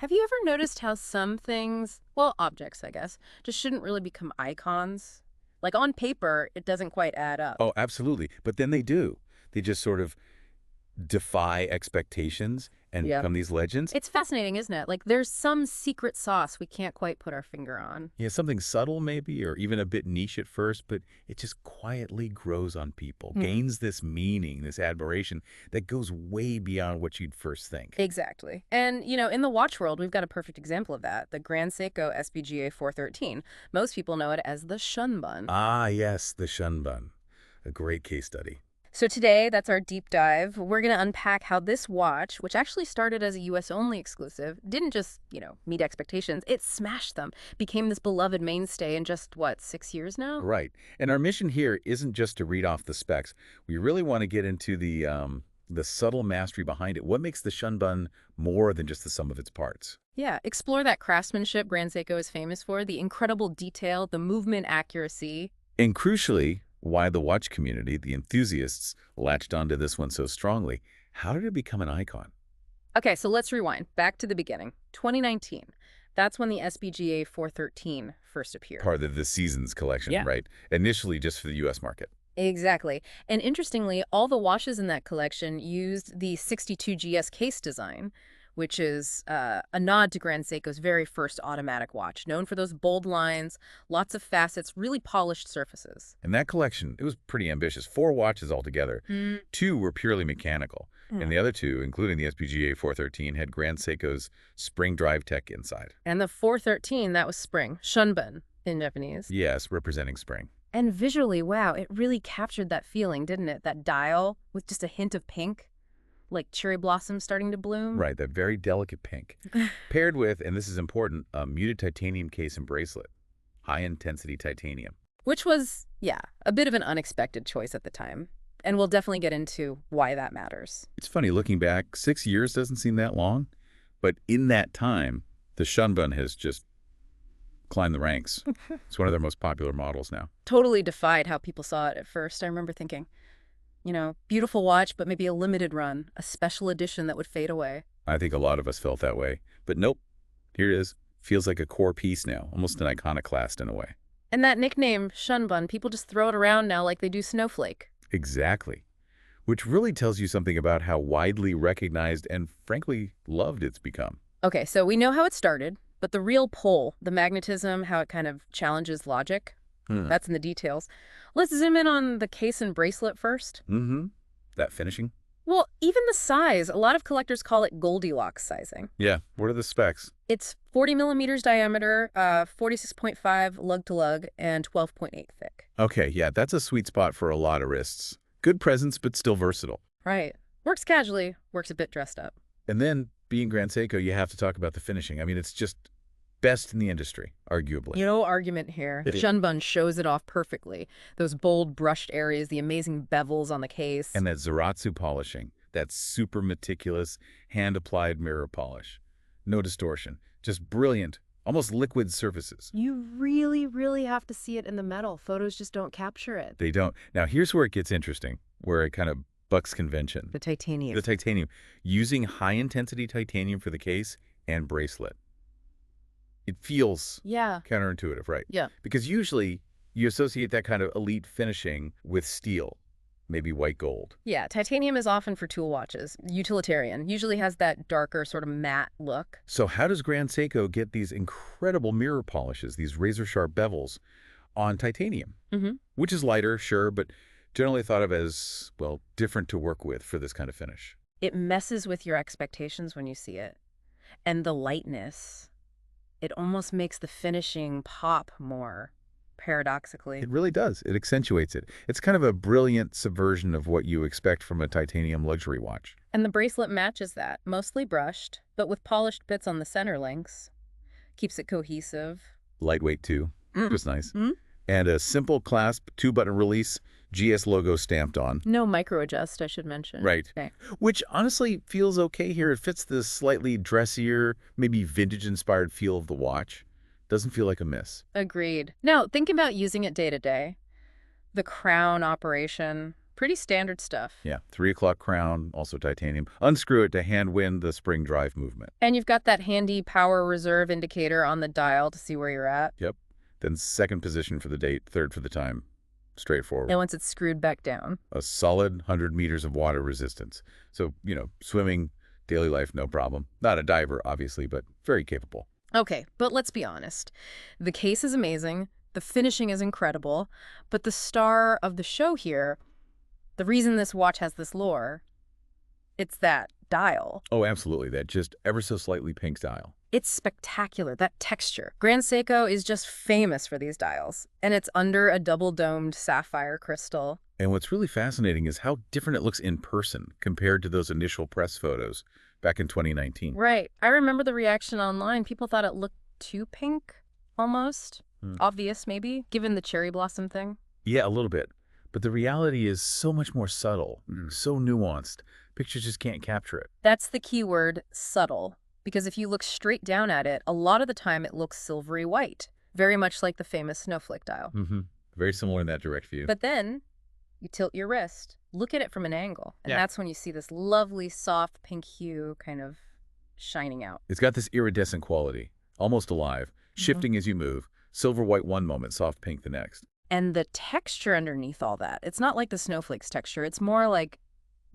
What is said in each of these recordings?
Have you ever noticed how some things, well, objects, I guess, just shouldn't really become icons? Like on paper, it doesn't quite add up. Oh, absolutely. But then they do. They just sort of defy expectations and Yeah. become these legends. It's fascinating, isn't it? Like there's some secret sauce we can't quite put our finger on. Yeah, something subtle maybe, or even a bit niche at first, but it just quietly grows on people, Hmm. gains this meaning, this admiration that goes way beyond what you'd first think. Exactly. And, in the watch world, we've got a perfect example of that, the Grand Seiko SBGA413. Most people know it as the Shunbun. Ah, yes, the Shunbun. A great case study. So today, that's our deep dive. We're going to unpack how this watch, which actually started as a US only exclusive, didn't just, meet expectations. It smashed them, became this beloved mainstay in just, what, 6 years now? Right. And our mission here isn't just to read off the specs. We really want to get into the subtle mastery behind it. What makes the Shunbun more than just the sum of its parts? Yeah, explore that craftsmanship Grand Seiko is famous for, the incredible detail, the movement accuracy. And crucially, why the watch community, the enthusiasts, latched onto this one so strongly. How did it become an icon? Okay, so let's rewind. Back to the beginning. 2019. That's when the SBGA 413 first appeared. Part of the Seasons collection, Yeah. right? Initially just for the U.S. market. Exactly. And interestingly, all the watches in that collection used the 62GS case design, which is a nod to Grand Seiko's very first automatic watch, known for those bold lines, lots of facets, really polished surfaces. And that collection, it was pretty ambitious. 4 watches altogether. Mm. 2 were purely mechanical. And the other 2, including the SPGA 413, had Grand Seiko's spring drive tech inside. And the 413, that was spring, Shunbun in Japanese. Yes, representing spring. And visually, wow, it really captured that feeling, didn't it? That dial with just a hint of pink, like cherry blossoms starting to bloom. Right, that very delicate pink. Paired with, and this is important, a muted titanium case and bracelet. High-intensity titanium. Which was, yeah, a bit of an unexpected choice at the time. And we'll definitely get into why that matters. It's funny, looking back, 6 years doesn't seem that long, but in that time, the Shunbun has just climbed the ranks. It's one of their most popular models now. Totally defied how people saw it at first. I remember thinking, beautiful watch, but maybe a limited run, a special edition that would fade away. I think a lot of us felt that way. But nope, here it is. Feels like a core piece now, almost an iconoclast in a way. And that nickname, Shunbun, people just throw it around now like they do Snowflake. Exactly. Which really tells you something about how widely recognized and, frankly, loved it's become. Okay, so we know how it started, but the real pull, the magnetism, how it kind of challenges logic, that's in the details. Let's zoom in on the case and bracelet first. Mm-hmm. That finishing? Well, even the size, a lot of collectors call it Goldilocks sizing. Yeah. What are the specs? It's 40 millimeters diameter, 46.5 lug to lug, and 12.8 thick. Okay, yeah, that's a sweet spot for a lot of wrists. Good presence, but still versatile. Right. Works casually, works a bit dressed up. And then, being Grand Seiko, you have to talk about the finishing. I mean, it's just best in the industry, arguably. No argument here. Shunbun shows it off perfectly. Those bold brushed areas, the amazing bevels on the case. And that Zaratsu polishing, that super meticulous, hand-applied mirror polish. No distortion, just brilliant, almost liquid surfaces. You really, really have to see it in the metal. Photos just don't capture it. They don't. Now, here's where it gets interesting, where it kind of bucks convention. The titanium. The titanium. Using high-intensity titanium for the case and bracelet. It feels counterintuitive, right? Yeah. Because usually you associate that kind of elite finishing with steel, maybe white gold. Yeah, titanium is often for tool watches. Utilitarian. Usually has that darker, sort of matte look. So how does Grand Seiko get these incredible mirror polishes, these razor-sharp bevels, on titanium? Which is lighter, sure, but generally thought of as, well, different to work with for this kind of finish. It messes with your expectations when you see it. And the lightness, it almost makes the finishing pop more, paradoxically. It really does. It accentuates it. It's kind of a brilliant subversion of what you expect from a titanium luxury watch. And the bracelet matches that, mostly brushed, but with polished bits on the center links. Keeps it cohesive. Lightweight, too. Just nice. And a simple clasp, 2-button release, GS logo stamped on. No micro adjust, I should mention. Right. Okay. Which honestly feels okay here. It fits the slightly dressier, maybe vintage-inspired feel of the watch. Doesn't feel like a miss. Agreed. Now, think about using it day to day. The crown operation, Pretty standard stuff. Yeah, 3 o'clock crown, also titanium. Unscrew it to hand win the spring drive movement. And you've got that handy power reserve indicator on the dial to see where you're at. Yep. Then second position for the date, third for the time. Straightforward. And once it's screwed back down. A solid 100 meters of water resistance. So, swimming, daily life, no problem. Not a diver, obviously, but very capable. Okay, but let's be honest. The case is amazing, the finishing is incredible, but the star of the show here, the reason this watch has this lore, it's that dial. Oh, absolutely. That just ever so slightly pink dial. It's spectacular, that texture. Grand Seiko is just famous for these dials, and it's under a double-domed sapphire crystal. And what's really fascinating is how different it looks in person compared to those initial press photos back in 2019. Right. I remember the reaction online. People thought it looked too pink, almost. Obvious, maybe, given the cherry blossom thing. Yeah, a little bit. But the reality is so much more subtle, so nuanced. Pictures just can't capture it. That's the key word, subtle. Because if you look straight down at it, a lot of the time it looks silvery white, very much like the famous snowflake dial. Very similar in that direct view. But then you tilt your wrist, look at it from an angle, and that's when you see this lovely, soft pink hue kind of shining out. It's got this iridescent quality, almost alive, shifting as you move. Silver white one moment, soft pink the next. And the texture underneath all that, it's not like the snowflakes texture. It's more like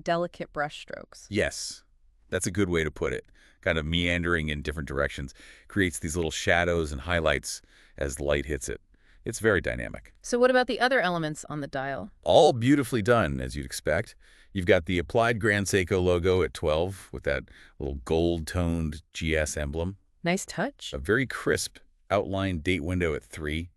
delicate brush strokes. Yes, that's a good way to put it. Kind of meandering in different directions, creates these little shadows and highlights as the light hits it. It's very dynamic. So what about the other elements on the dial? All beautifully done, as you'd expect. You've got the applied Grand Seiko logo at 12 with that little gold-toned GS emblem. Nice touch. A very crisp outlined date window at 3.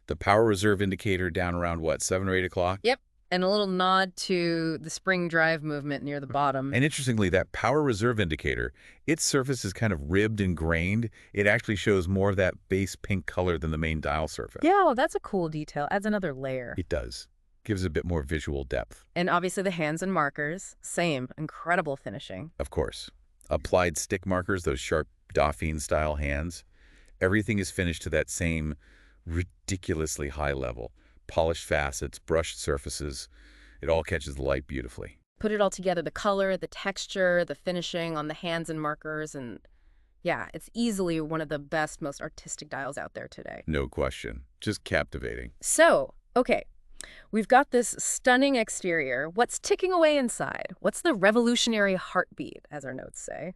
The power reserve indicator down around, what, 7 or 8 o'clock? Yep. And a little nod to the spring drive movement near the bottom. And interestingly, that power reserve indicator, its surface is kind of ribbed and grained. It actually shows more of that base pink color than the main dial surface. Yeah, well, that's a cool detail. Adds another layer. It does. Gives a bit more visual depth. And obviously the hands and markers, same. Incredible finishing. Of course. Applied stick markers, those sharp Dauphine-style hands. Everything is finished to that same ridiculously high level. Polished facets, brushed surfaces. It all catches the light beautifully. Put it all together, the color, the texture, the finishing on the hands and markers, and yeah, it's easily one of the best, most artistic dials out there today. No question. Just captivating. So, okay, we've got this stunning exterior. What's ticking away inside? What's the revolutionary heartbeat, as our notes say?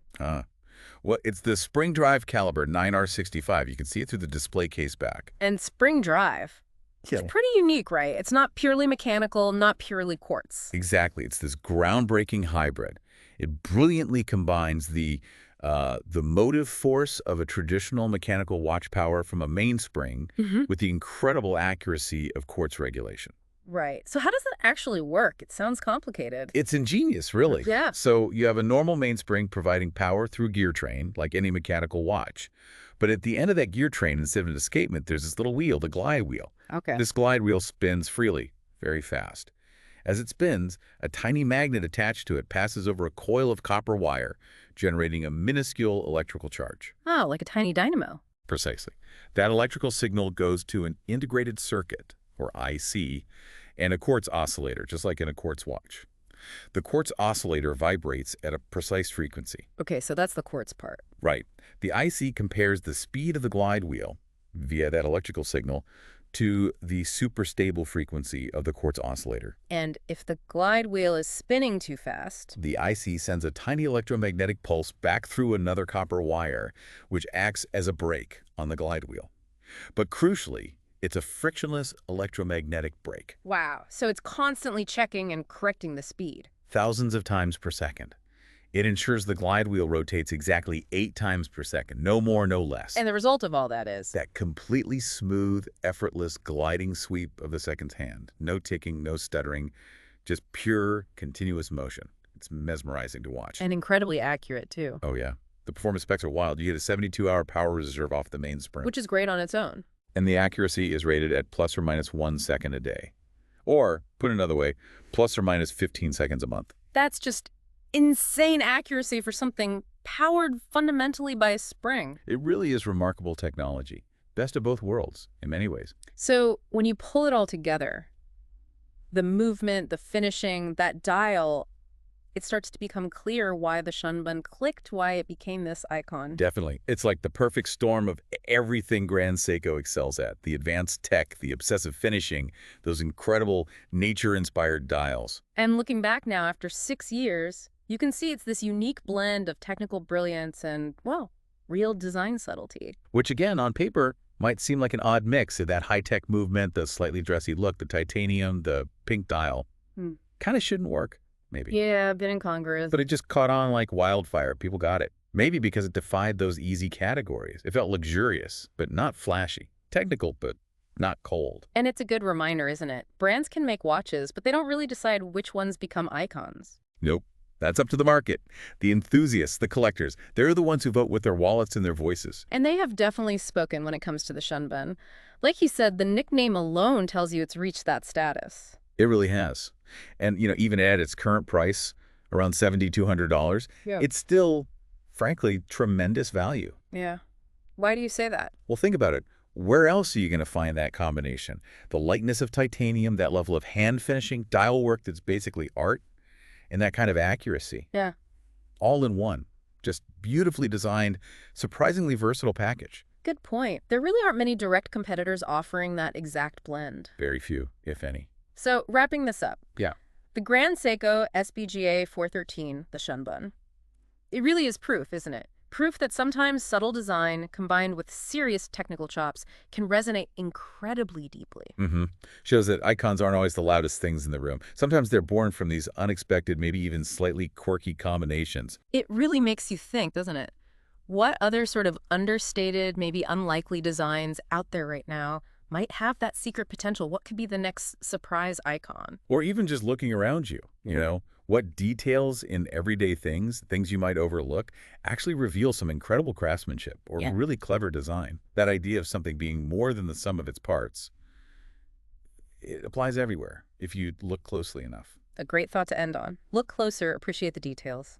Well, it's the spring drive caliber 9R65. You can see it through the display case back. And spring drive. Yeah. It's pretty unique, right? It's not purely mechanical, not purely quartz. Exactly. It's this groundbreaking hybrid. It brilliantly combines the motive force of a traditional mechanical watch power from a mainspring with the incredible accuracy of quartz regulation. Right. So how does that actually work? It sounds complicated. It's ingenious, really. Yeah. So you have a normal mainspring providing power through gear train, like any mechanical watch. But at the end of that gear train, instead of an escapement, there's this little wheel, the glide wheel. Okay. This glide wheel spins freely, very fast. As it spins, a tiny magnet attached to it passes over a coil of copper wire, generating a minuscule electrical charge. Oh, like a tiny dynamo. Precisely. That electrical signal goes to an integrated circuit, or IC, and a quartz oscillator, just like in a quartz watch. The quartz oscillator vibrates at a precise frequency. Okay, so that's the quartz part. Right. The IC compares the speed of the glide wheel, via that electrical signal, to the super stable frequency of the quartz oscillator. And if the glide wheel is spinning too fast... The IC sends a tiny electromagnetic pulse back through another copper wire, which acts as a brake on the glide wheel. But crucially, it's a frictionless electromagnetic brake. Wow. So it's constantly checking and correcting the speed. Thousands of times per second. It ensures the glide wheel rotates exactly 8 times per second, no more, no less. And the result of all that is? That completely smooth, effortless gliding sweep of the second's hand. No ticking, no stuttering, just pure, continuous motion. It's mesmerizing to watch. And incredibly accurate, too. Oh, yeah. The performance specs are wild. You get a 72-hour power reserve off the mainspring. Which is great on its own. And the accuracy is rated at plus or minus 1 second a day. Or, put another way, plus or minus 15 seconds a month. That's just insane accuracy for something powered fundamentally by a spring. It really is remarkable technology. Best of both worlds, in many ways. So when you pull it all together, The movement, the finishing, that dial, it starts to become clear why the Shunbun clicked, why it became this icon. Definitely. It's like the perfect storm of everything Grand Seiko excels at. The advanced tech, the obsessive finishing, those incredible nature-inspired dials. And looking back now after 6 years, you can see it's this unique blend of technical brilliance and, well, real design subtlety. Which again, on paper, might seem like an odd mix of that high-tech movement, the slightly dressy look, the titanium, the pink dial. Hmm. Kind of shouldn't work, maybe. Yeah, a bit incongruous. But it just caught on like wildfire. People got it. Maybe because it defied those easy categories. It felt luxurious, but not flashy. Technical, but not cold. And it's a good reminder, isn't it? Brands can make watches, but they don't really decide which ones become icons. Nope. That's up to the market. The enthusiasts, the collectors, they're the ones who vote with their wallets and their voices. And they have definitely spoken when it comes to the Shunbun. Like he said, the nickname alone tells you it's reached that status. It really has. And, even at its current price, around $7,200, Yeah. it's still, frankly, tremendous value. Yeah. Why do you say that? Well, think about it. Where else are you going to find that combination? The lightness of titanium, that level of hand finishing, dial work that's basically art, and that kind of accuracy. Yeah. All in one. Just beautifully designed, surprisingly versatile package. Good point. There really aren't many direct competitors offering that exact blend. Very few, if any. So, wrapping this up. Yeah. The Grand Seiko SBGA413, the Shunbun. It really is proof, isn't it? Proof that sometimes subtle design combined with serious technical chops can resonate incredibly deeply. Shows that icons aren't always the loudest things in the room. Sometimes they're born from these unexpected, maybe even slightly quirky combinations. It really makes you think, doesn't it? What other sort of understated, maybe unlikely designs out there right now might have that secret potential? What could be the next surprise icon? Or even just looking around you, what details in everyday things you might overlook, actually reveal some incredible craftsmanship or Yeah. really clever design. That idea of something being more than the sum of its parts, it applies everywhere if you look closely enough. A great thought to end on. Look closer, appreciate the details.